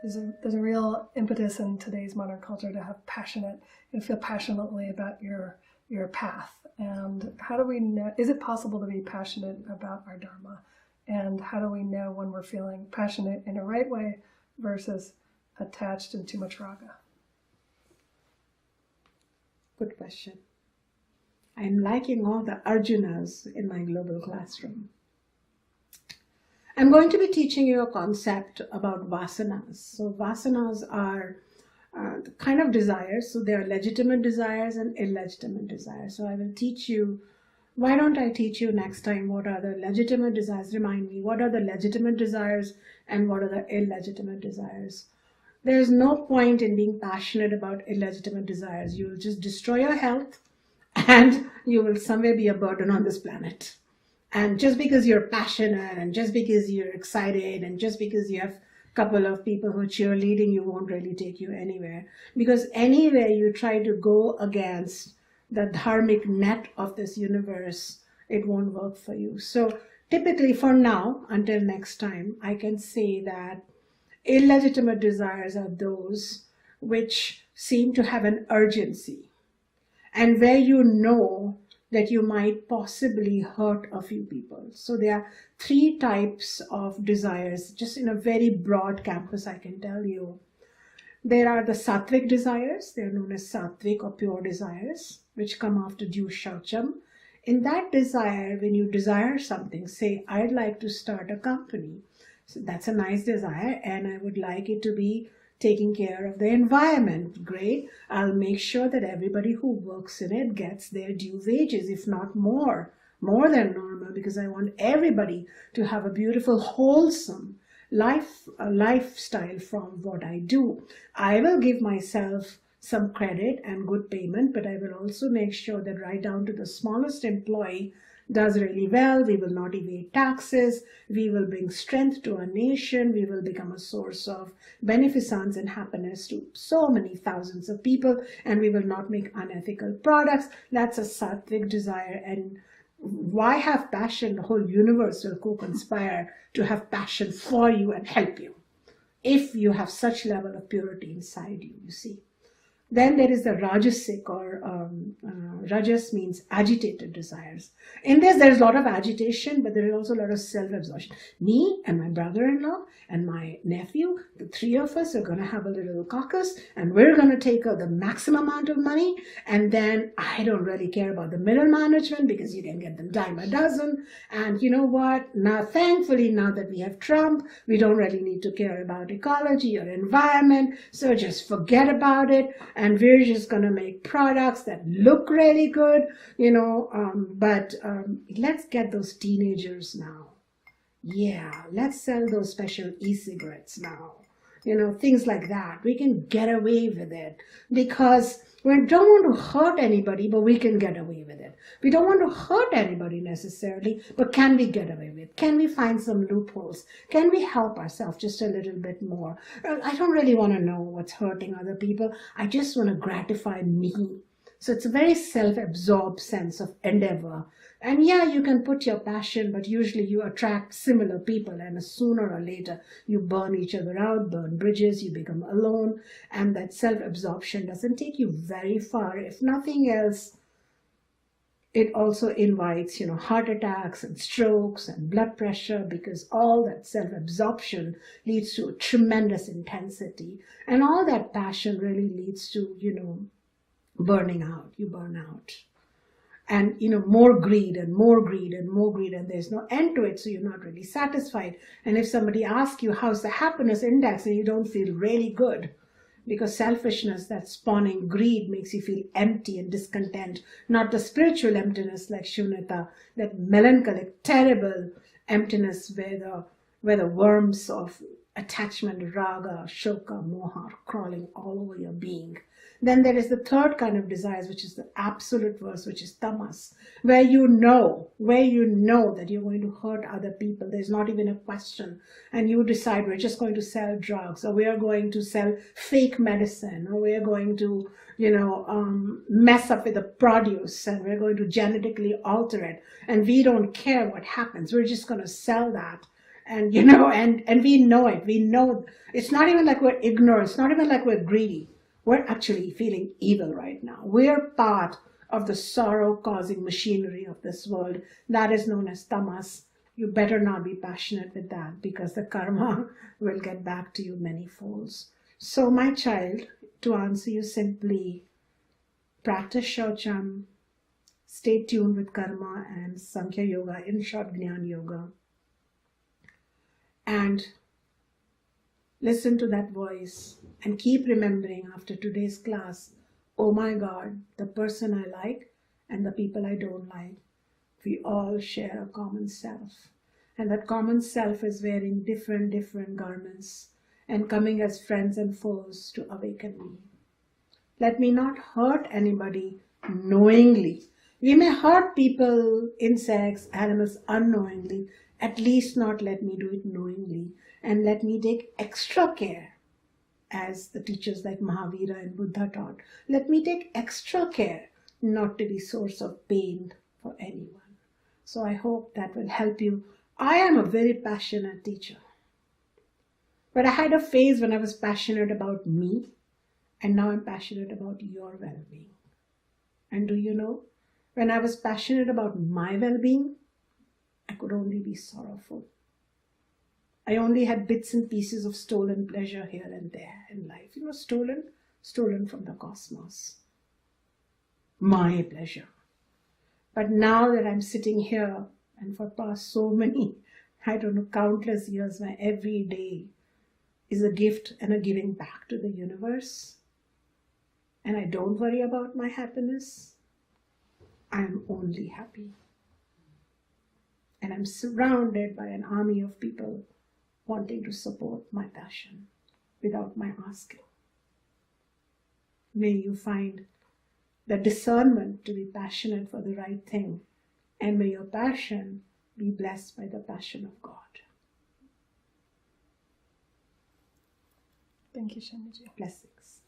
there's a real impetus in today's modern culture to have passionate and feel passionately about your path. And how do we know, is it possible to be passionate about our Dharma? And how do we know when we're feeling passionate in a right way versus attached and too much raga? Good question. I'm liking all the Arjunas in my global classroom. I'm going to be teaching you a concept about vasanas. So vasanas are the kind of desires. So there are legitimate desires and illegitimate desires. So I will teach you, why don't I teach you next time what are the legitimate desires? Remind me, what are the legitimate desires and what are the illegitimate desires? There's no point in being passionate about illegitimate desires. You will just destroy your health and you will somewhere be a burden on this planet. And just because you're passionate and just because you're excited and just because you have a couple of people who are cheerleading, you won't really take you anywhere. Because anywhere you try to go against the dharmic net of this universe, it won't work for you. So typically for now, until next time, I can say that illegitimate desires are those which seem to have an urgency and where you know that you might possibly hurt a few people. So there are 3 types of desires, just in a very broad campus I can tell you. There are the sattvic desires, they're known as sattvic or pure desires, which come after due shaucham. In that desire, when you desire something, say, I'd like to start a company. So that's a nice desire and I would like it to be taking care of the environment. Great. I'll make sure that everybody who works in it gets their due wages, if not more than normal, because I want everybody to have a beautiful, wholesome lifestyle from what I do. I will give myself some credit and good payment, but I will also make sure that right down to the smallest employee does really well. We will not evade taxes. We will bring strength to our nation. We will become a source of beneficence and happiness to so many thousands of people, and we will not make unethical products. That's a sattvic desire. And why have passion? The whole universe will co-conspire to have passion for you and help you if you have such level of purity inside you, you see. Then there is the rajasic, or rajas means agitated desires. In this, there's a lot of agitation, but there is also a lot of self-absorption. Me and my brother-in-law and my nephew, the 3 of us are going to have a little caucus, and we're going to take the maximum amount of money, and then I don't really care about the middle management because you can get them dime a dozen. And you know what? Now, thankfully, now that we have Trump, we don't really need to care about ecology or environment, so just forget about it. And we're just going to make products that look really good, you know, but let's get those teenagers now. Yeah, let's sell those special e-cigarettes now. You know, things like that. We can get away with it because we don't want to hurt anybody, but we can get away with it. We don't want to hurt anybody necessarily, but can we get away with it? Can we find some loopholes? Can we help ourselves just a little bit more? I don't really want to know what's hurting other people. I just want to gratify me. So it's a very self-absorbed sense of endeavor. And yeah, you can put your passion, but usually you attract similar people, and sooner or later you burn each other out, burn bridges, you become alone, and that self-absorption doesn't take you very far. If nothing else, it also invites, you know, heart attacks and strokes and blood pressure, because all that self-absorption leads to a tremendous intensity, and all that passion really leads to, you know, burning out. You burn out. And, you know, more greed and more greed and more greed, and there's no end to it, so you're not really satisfied. And if somebody asks you, how's the happiness index, and you don't feel really good, because selfishness that's spawning greed makes you feel empty and discontent, not the spiritual emptiness like Shunyata, that melancholic, terrible emptiness where the worms of attachment, raga, shoka, moha are crawling all over your being. Then there is the third kind of desires, which is the absolute verse, which is tamas, where you know that you're going to hurt other people. There's not even a question. And you decide, we're just going to sell drugs, or we are going to sell fake medicine, or we are going to, you know, mess up with the produce, and we're going to genetically alter it. And we don't care what happens. We're just going to sell that. And and we know it. We know it's not even like we're ignorant. It's not even like we're greedy. We're actually feeling evil right now. We're part of the sorrow-causing machinery of this world that is known as tamas. You better not be passionate with that, because the karma will get back to you many folds. So my child, to answer you simply, practice shaucham, stay tuned with karma and Sankhya Yoga, in short Jnana Yoga, and listen to that voice and keep remembering after today's class, oh my God, the person I like and the people I don't like, we all share a common self. And that common self is wearing different garments and coming as friends and foes to awaken me. Let me not hurt anybody knowingly. We may hurt people, insects, animals unknowingly. At least not let me do it knowingly. And let me take extra care, as the teachers like Mahavira and Buddha taught. Let me take extra care not to be source of pain for anyone. So I hope that will help you. I am a very passionate teacher. But I had a phase when I was passionate about me, and now I'm passionate about your well-being. And do you know, when I was passionate about my well-being, I could only be sorrowful. I only had bits and pieces of stolen pleasure here and there in life. Stolen from the cosmos. My pleasure. But now that I'm sitting here, and for past so many, countless years, my every day is a gift and a giving back to the universe, and I don't worry about my happiness, I'm only happy. And I'm surrounded by an army of people wanting to support my passion without my asking. May you find the discernment to be passionate for the right thing, and may your passion be blessed by the passion of God. Thank you, Shanyaji. Blessings.